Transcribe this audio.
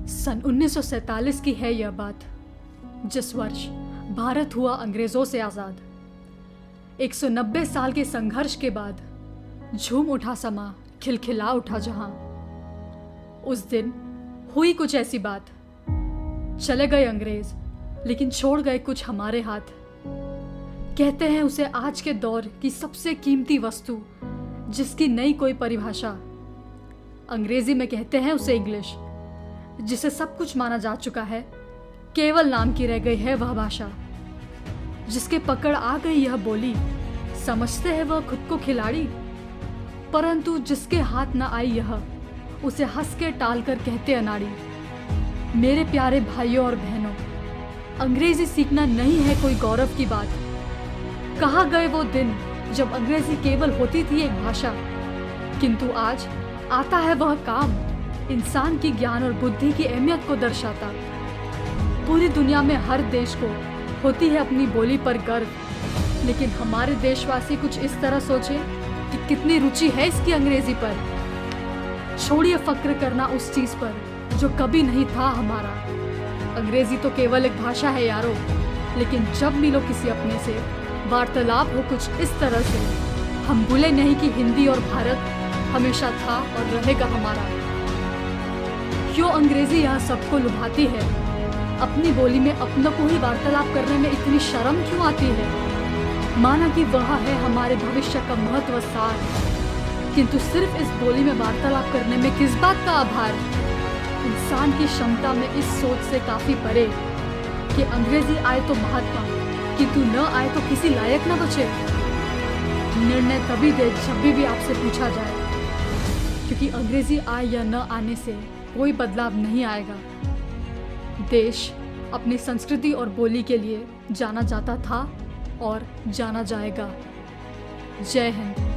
सन 1947 की है यह बात, जिस वर्ष भारत हुआ अंग्रेजों से आज़ाद। 190 साल के संघर्ष के बाद झूम उठा समा, खिलखिला उठा जहां। उस दिन हुई कुछ ऐसी बात, चले गए अंग्रेज लेकिन छोड़ गए कुछ हमारे हाथ। कहते हैं उसे आज के दौर की सबसे कीमती वस्तु, जिसकी नई कोई परिभाषा। अंग्रेजी में कहते हैं उसे इंग्लिश, जिसे सब कुछ माना जा चुका है, केवल नाम की रह गई है वह भाषा। जिसके पकड़ आ गई यह बोली, समझते हैं वह खुद को खिलाड़ी, परंतु जिसके हाथ न आई यह, उसे हंस के टाल कर कहते अनाड़ी। मेरे प्यारे भाइयों और बहनों, अंग्रेजी सीखना नहीं है कोई गौरव की बात। कहाँ गए वो दिन जब अंग्रेजी केवल होती थी एक भाषा, किंतु आज आता है वह काम, इंसान की ज्ञान और बुद्धि की अहमियत को दर्शाता। पूरी दुनिया में हर देश को होती है अपनी बोली पर गर्व, लेकिन हमारे देशवासी कुछ इस तरह सोचे कि कितनी रुचि है इसकी अंग्रेजी पर। छोड़िए फक्र करना उस चीज पर जो कभी नहीं था हमारा। अंग्रेजी तो केवल एक भाषा है यारो, लेकिन जब मिलो किसी अपने से, वार्तालाप हो कुछ इस तरह से, हम भूले नहीं कि हिंदी और भारत हमेशा था और रहेगा हमारा। क्यों अंग्रेजी यहाँ सबको लुभाती है? अपनी बोली में अपनों को ही वार्तालाप करने में इतनी शर्म क्यों आती है? माना कि वह है हमारे भविष्य का महत्व सार, किंतु सिर्फ इस बोली में वार्तालाप करने में किस बात का आभार? इंसान की क्षमता में इस सोच से काफी परे कि अंग्रेजी आए तो महात्मा, किंतु न आए तो किसी लायक न बचे। निर्णय तभी दे जब भी आपसे पूछा जाए, क्योंकि अंग्रेजी आए या न आने से कोई बदलाव नहीं आएगा। देश अपनी संस्कृति और बोली के लिए जाना जाता था और जाना जाएगा। जय हिंद।